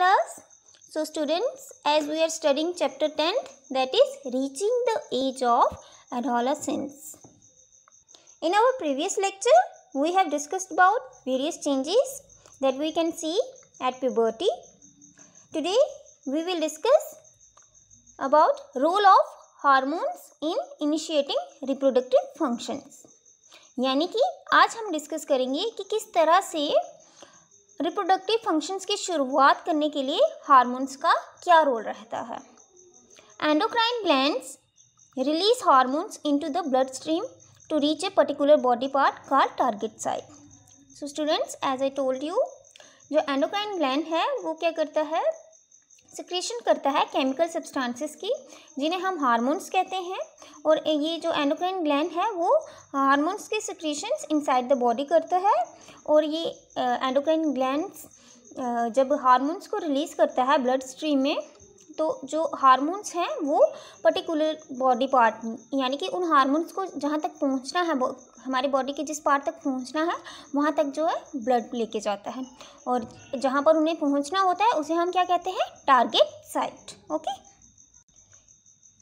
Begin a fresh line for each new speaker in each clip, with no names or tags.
class. So students, as we are studying chapter 10, that is reaching the age of adolescence. In our previous lecture, we have discussed about various changes that we can see at puberty. Today, we will discuss about role of hormones in initiating reproductive functions. यानी कि आज हम discuss करेंगे कि किस तरह से reproductive functions की शुरुआत करने के लिए हार्मोन्स का क्या रोल रहता है. Endocrine glands release hormones into the blood stream to reach a particular body part called target site. So students, as I told you, जो एंडोक्राइन ग्लैंड है वो क्या करता है, सिक्रेशन करता है केमिकल सब्सटेंसेस की, जिन्हें हम हार्मोन्स कहते हैं. और ये जो एंडोक्राइन ग्लैंड है वो हार्मोन्स के सिक्रेशंस इनसाइड द बॉडी करता है. और ये एंडोक्राइन ग्लैंड्स जब हार्मोन्स को रिलीज़ करता है ब्लड स्ट्रीम में, तो जो हार्मोन्स हैं वो पर्टिकुलर बॉडी पार्ट, यानी कि उन हार्मोन्स को जहाँ तक पहुँचना है, हमारे बॉडी के जिस पार्ट तक पहुँचना है वहाँ तक जो है ब्लड लेके जाता है. और जहाँ पर उन्हें पहुँचना होता है उसे हम क्या कहते हैं, target site. Okay,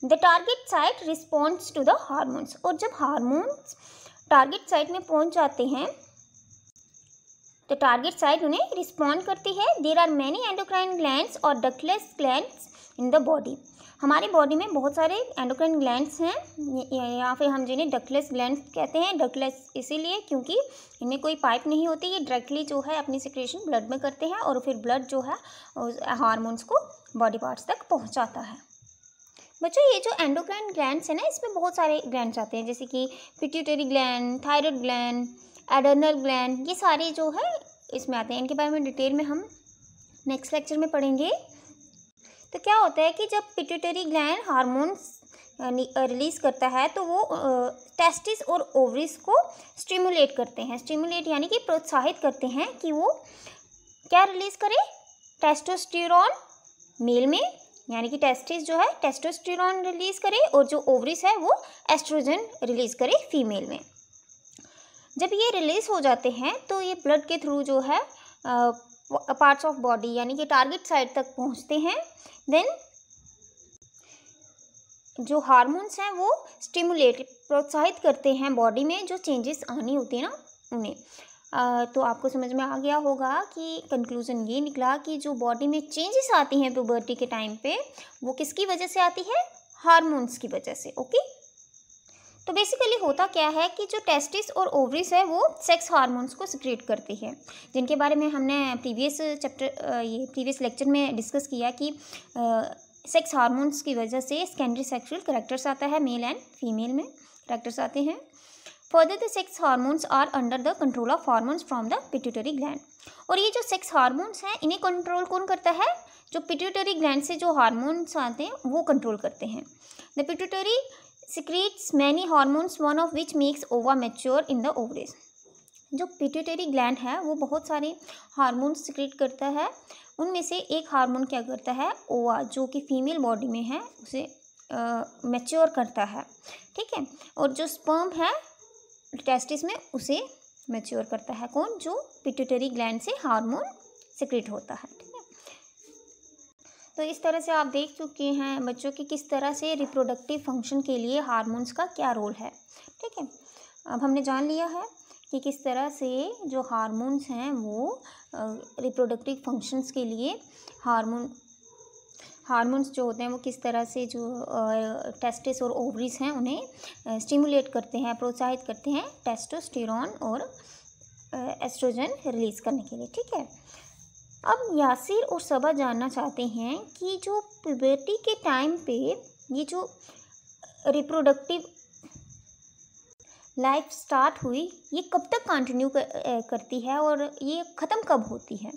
the target site responds to the hormones. और जब हार्मोन्स टारगेट साइट में पहुँच जाते हैं तो टारगेट साइट उन्हें रिस्पॉन्ड करती है. There are many endocrine glands और ductless glands in the body. हमारी बॉडी में बहुत सारे एंडोक्राइन ग्लैंड्स हैं, या फिर हम जिन्हें डक्टलेस ग्लैंड्स कहते हैं. डक्टलेस इसीलिए क्योंकि इनमें कोई पाइप नहीं होती, ये डायरेक्टली जो है अपनी सिक्रेशन ब्लड में करते हैं और फिर ब्लड जो है हार्मोन्स को बॉडी पार्ट्स तक पहुंचाता है. बच्चों, ये जो एंडोक्राइन ग्लैंड्स है ना, इसमें बहुत सारे ग्लैंड्स आते हैं, जैसे कि pituitary gland, thyroid gland, adrenal gland, ये सारे जो है इसमें आते हैं. इनके बारे में डिटेल में हम नेक्स्ट लेक्चर में पढ़ेंगे. तो क्या होता है कि जब पिट्यूटरी ग्लैंड हार्मोन्स रिलीज़ करता है तो वो टेस्टिस और ओवरीज को स्टिमुलेट करते हैं. स्टिमुलेट यानी कि प्रोत्साहित करते हैं कि वो क्या रिलीज़ करे, टेस्टोस्टेरोन मेल में, यानी कि टेस्टिस जो है टेस्टोस्टेरोन रिलीज़ करे, और जो ओवरीज है वो एस्ट्रोजन रिलीज़ करे फीमेल में. जब ये रिलीज़ हो जाते हैं तो ये ब्लड के थ्रू जो है पार्ट्स ऑफ बॉडी यानी कि टारगेट साइट तक पहुंचते हैं. देन जो हार्मोन्स हैं वो स्टिमुलेट, प्रोत्साहित करते हैं बॉडी में जो चेंजेस आनी होती है ना उन्हें. तो आपको समझ में आ गया होगा कि कंक्लूजन ये निकला कि जो बॉडी में चेंजेस आती हैं प्यूबर्टी के टाइम पे, वो किसकी वजह से आती है, हार्मोन्स की वजह से. ओके, तो बेसिकली होता क्या है कि जो टेस्टिस और ओवरीज है वो सेक्स हार्मोन्स को सिक्रेट करती है, जिनके बारे में हमने प्रीवियस लेक्चर में डिस्कस किया कि सेक्स हार्मोन्स की वजह से सेकेंडरी सेक्सुअल कैरेक्टर्स आता है, मेल एंड फीमेल में कैरेक्टर्स आते हैं. Further the sex hormones are under the control of hormones from the pituitary gland. और ये जो सेक्स हार्मोन्स हैं इन्हें कंट्रोल कौन करता है, जो पिट्यूटरी ग्लैंड से जो हार्मोन्स आते हैं वो कंट्रोल करते हैं. The pituitary secretes many hormones, one of which makes ova mature in the ovaries. जो पिट्यूटरी ग्लैंड है वो बहुत सारे हार्मोन्स सिक्रेट करता है. उनमें से एक हार्मोन क्या करता है, ओवा, जो कि फीमेल बॉडी में है, उसे मैच्योर करता है. ठीक है, और जो स्पर्म है टेस्टिस में उसे मैच्योर करता है. कौन, जो पिट्यूटरी ग्लैंड से हार्मोन सिक्रेट होता है. ठीक है, तो इस तरह से आप देख चुके हैं बच्चों की किस तरह से रिप्रोडक्टिव फंक्शन के लिए हार्मोन्स का क्या रोल है. ठीक है, अब हमने जान लिया है कि किस तरह से जो हार्मोन्स हैं वो रिप्रोडक्टिव फंक्शंस के लिए हार्मोन्स जो होते हैं वो किस तरह से जो टेस्टिस और ओवरीज हैं उन्हें स्टिमुलेट करते हैं, प्रोत्साहित करते हैं टेस्टोस्टेरोन और एस्ट्रोजन रिलीज़ करने के लिए. ठीक है, अब यासिर और सबा जानना चाहते हैं कि जो प्यूबर्टी के टाइम पे ये जो रिप्रोडक्टिव लाइफ स्टार्ट हुई, ये कब तक कंटिन्यू करती है और ये ख़त्म कब होती है.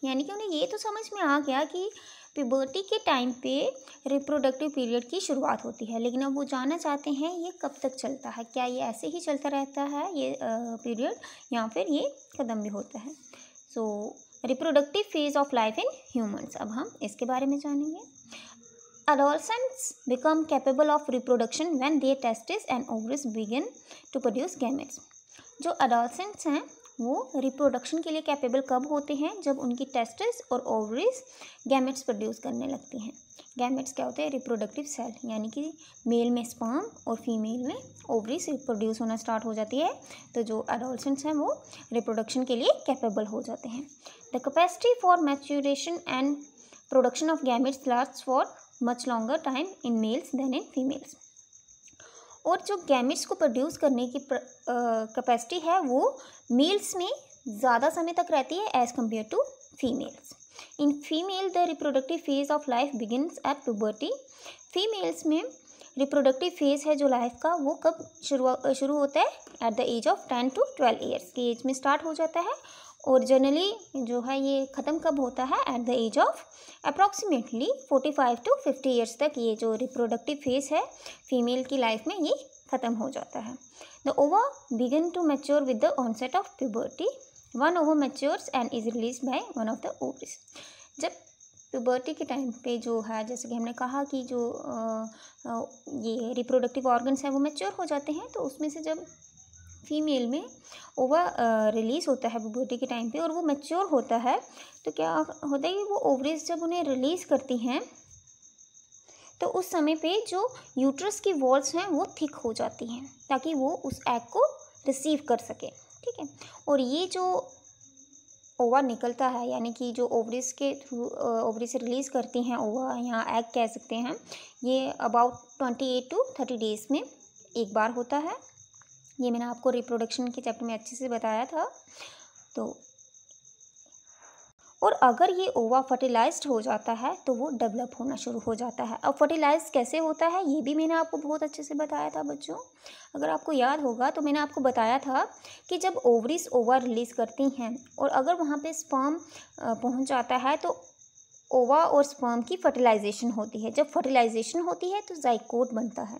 यानी कि उन्हें ये तो समझ में आ गया कि प्यूबर्टी के टाइम पे रिप्रोडक्टिव पीरियड की शुरुआत होती है, लेकिन अब वो जानना चाहते हैं ये कब तक चलता है, क्या ये ऐसे ही चलता रहता है ये पीरियड, या फिर ये ख़त्म भी होता है. So reproductive phase of life in humans, अब हम इसके बारे में जानेंगे. Adolescents become capable of reproduction when their testes and ovaries begin to produce gametes. जो adolescents हैं वो रिप्रोडक्शन के लिए कैपेबल कब होते हैं? जब उनकी टेस्टिस और ओवरीज गैमेट्स प्रोड्यूस करने लगती हैं। गैमेट्स क्या होते हैं? रिप्रोडक्टिव सेल, यानी कि मेल में स्पर्म और फीमेल में ओवरीज प्रोड्यूस होना स्टार्ट हो जाती है, तो जो एडोलसेंट्स हैं वो रिप्रोडक्शन के लिए कैपेबल हो जाते हैं। The capacity for maturation and production of gametes lasts for much longer time in males than in females. और जो गैमेट्स को प्रोड्यूस करने की कैपेसिटी है वो मेल्स में ज़्यादा समय तक रहती है as compared to females. In female the reproductive phase of life begins at puberty. Females में रिप्रोडक्टिव फेज है जो लाइफ का, वो कब शुरू होता है? At the age of 10 to 12 years की एज में स्टार्ट हो जाता है। और जनरली जो है ये ख़त्म कब होता है? At the age of approximately 45 to 50 years तक ये जो रिप्रोडक्टिव फेज है फीमेल की लाइफ में ये ख़त्म हो जाता है। The ova begin to mature with the onset of puberty. One ova matures and is release by one of the ovaries. जब प्यूबर्टी के टाइम पे जो है, जैसे कि हमने कहा कि जो ये रिप्रोडक्टिव ऑर्गन्स हैं वो मैच्योर हो जाते हैं, तो उसमें से जब फीमेल में ओवा रिलीज़ होता है प्यूबर्टी के टाइम पे और वो मैच्योर होता है, तो क्या होता है कि वो ओवरीज जब उन्हें रिलीज़ करती हैं तो उस समय पे जो यूट्रस की वॉल्स हैं वो थिक हो जाती हैं ताकि वो उस एग को रिसीव कर सके। ठीक है, और ये जो ओवा निकलता है, यानी कि जो ओवरीज के थ्रू ओवरी से रिलीज़ करती हैं ओवा या एग कह सकते हैं, ये अबाउट 28 to 30 डेज़ में एक बार होता है। ये मैंने आपको रिप्रोडक्शन के चैप्टर में अच्छे से बताया था। तो और अगर ये ओवा फर्टिलाइज्ड हो जाता है तो वो डेवलप होना शुरू हो जाता है। अब फर्टिलाइज कैसे होता है ये भी मैंने आपको बहुत अच्छे से बताया था बच्चों। अगर आपको याद होगा तो मैंने आपको बताया था कि जब ओवरीज ओवा रिलीज़ करती हैं और अगर वहाँ पे स्पर्म पहुँच जाता है तो ओवा और स्पर्म की फर्टिलाइजेशन होती है। जब फर्टिलाइजेशन होती है तो जाइकोट बनता है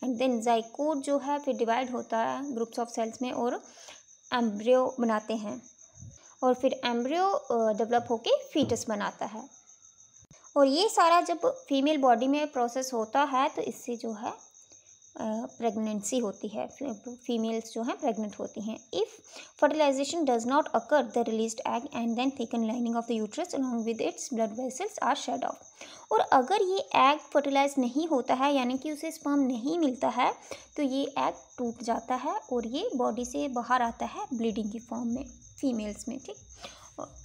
एंड देन जाइकोट जो है फिर डिवाइड होता है ग्रुप्स ऑफ सेल्स में और एम्ब्रियो बनाते हैं और फिर एम्ब्रियो डेवलप होके फीटस बनाता है। और ये सारा जब फीमेल बॉडी में प्रोसेस होता है तो इससे जो है प्रेगनेंसी होती है, फीमेल्स जो हैं प्रेग्नेंट होती हैं। If fertilization does not occur the released egg and then thicken lining of the uterus along with its blood vessels are shed off. और अगर ये एग फर्टिलाइज नहीं होता है यानी कि उसे स्पर्म नहीं मिलता है तो ये एग टूट जाता है और ये बॉडी से बाहर आता है ब्लीडिंग की फॉर्म में फीमेल्स में। ठीक,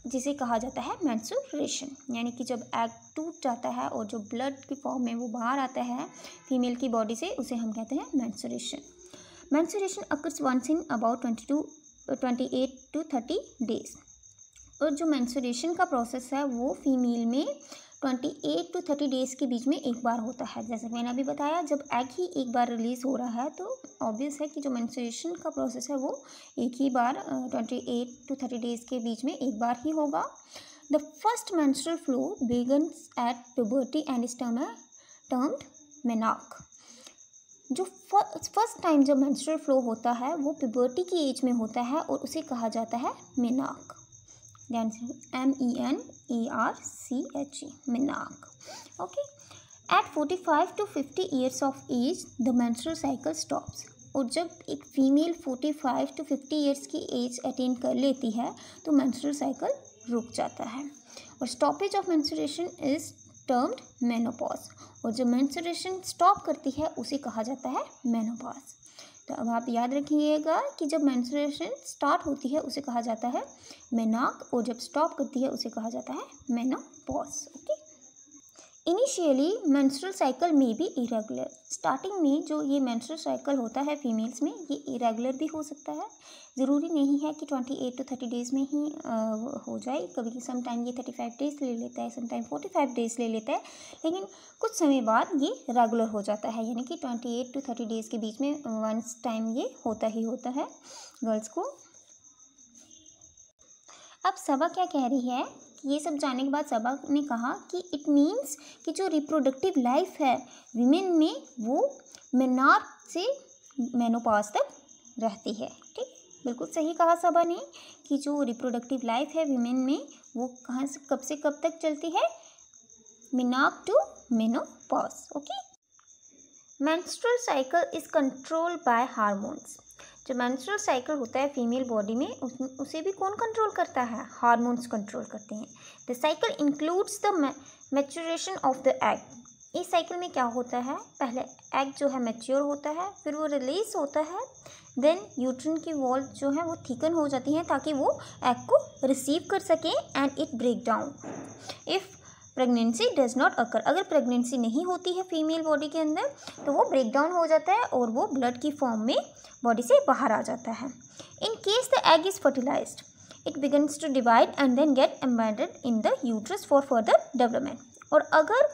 जिसे कहा जाता है मेंस्ट्रुएशन, यानी कि जब एग टूट जाता है और जो ब्लड की फॉर्म में वो बाहर आता है फीमेल की बॉडी से, उसे हम कहते हैं menstruation. Menstruation occurs once in about 28 to 30 days. और जो मेंस्ट्रुएशन का प्रोसेस है वो फीमेल में 28 to 30 डेज़ के बीच में एक बार होता है। जैसे मैंने अभी बताया जब एग ही एक बार रिलीज़ हो रहा है तो ऑब्वियस है कि जो मेंस्ट्रुएशन का प्रोसेस है वो एक ही बार 28 to 30 डेज़ के बीच में एक बार ही होगा। The first menstrual flow begins at puberty and is termed menarche. जो फर्स्ट टाइम जब मेंस्ट्रुअल फ्लो होता है वो प्यूबर्टी की एज में होता है और उसे कहा जाता है menarche. MENARCHE, menarche. Okay. At 45 to 50 years of age, the menstrual cycle stops. और जब एक फीमेल 45 to 50 ईयर्स की एज अटेन कर लेती है तो मेंस्ट्रुअल साइकिल रुक जाता है और stoppage of menstruation is termed menopause. और जब मेंस्ट्रुएशन स्टॉप करती है उसे कहा जाता है मेनोपॉज। तो अब आप याद रखिएगा कि जब मेंस्ट्रुएशन स्टार्ट होती है उसे कहा जाता है मेनार्क और जब स्टॉप करती है उसे कहा जाता है menopause. Okay. Initially menstrual cycle में भी इरेगुलर। स्टार्टिंग में जो ये मेंस्ट्रुअल साइकिल होता है फीमेल्स में ये इरेगुलर भी हो सकता है। ज़रूरी नहीं है कि 28 to 30 डेज़ में ही हो जाए। कभी सम टाइम ये 35 डेज़ ले लेता है, सम टाइम 45 डेज़ ले लेता है, लेकिन कुछ समय बाद ये रेगुलर हो जाता है, यानी कि 28 to 30 डेज़ के बीच में वंस टाइम ये होता ही होता है गर्ल्स को। अब सबा क्या कह रही है, ये सब जानने के बाद सबा ने कहा कि इट मीन्स कि जो रिप्रोडक्टिव लाइफ है वीमेन में वो मेनार्क से मेनोपॉज तक रहती है। ठीक, बिल्कुल सही कहा सबा ने कि जो रिप्रोडक्टिव लाइफ है वीमेन में वो कहाँ से कब तक चलती है, menarche to menopause. Okay. Menstrual cycle is controlled by hormones. जो मेंस्ट्रुअल साइकिल होता है फीमेल बॉडी में उसे भी कौन कंट्रोल करता है? हार्मोन्स कंट्रोल करते हैं। The cycle includes the maturation of the egg. इस साइकिल में क्या होता है? पहले एग जो है मैच्योर होता है, फिर वो रिलीज होता है, देन यूट्रिन की वॉल जो है वो थिकन हो जाती है ताकि वो एग को रिसीव कर सके and it break down if pregnancy does not occur. अगर प्रेगनेंसी नहीं होती है फीमेल बॉडी के अंदर तो वो ब्रेक डाउन हो जाता है और वो ब्लड की फॉर्म में बॉडी से बाहर आ जाता है। In case the egg is fertilized it begins to divide and then get embedded in the uterus for further development. और अगर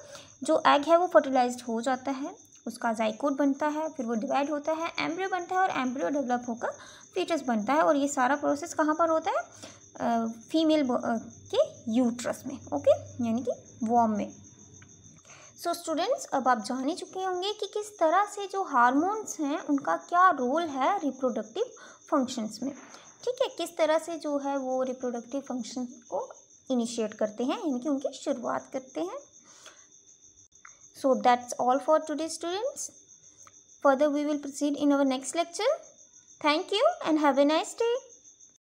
जो एग है वो फर्टिलाइज्ड हो जाता है, उसका जाइकोट बनता है, फिर वो डिवाइड होता है, एम्ब्रियो बनता है और एम्ब्रियो डेवलप होकर फीटस बनता है। और ये सारा प्रोसेस कहाँ पर होता है? फीमेल के यूट्रस में, ओके, यानी कि वॉर्म में। सो स्टूडेंट्स, अब आप जान ही चुके होंगे कि किस तरह से जो हार्मोन्स हैं उनका क्या रोल है रिप्रोडक्टिव फंक्शंस में। ठीक है, किस तरह से जो है वो रिप्रोडक्टिव फंक्शन को इनिशिएट करते हैं, यानी कि उनकी शुरुआत करते हैं। So that's all for today, students. Further we will proceed in our next lecture. Thank you and have a nice day.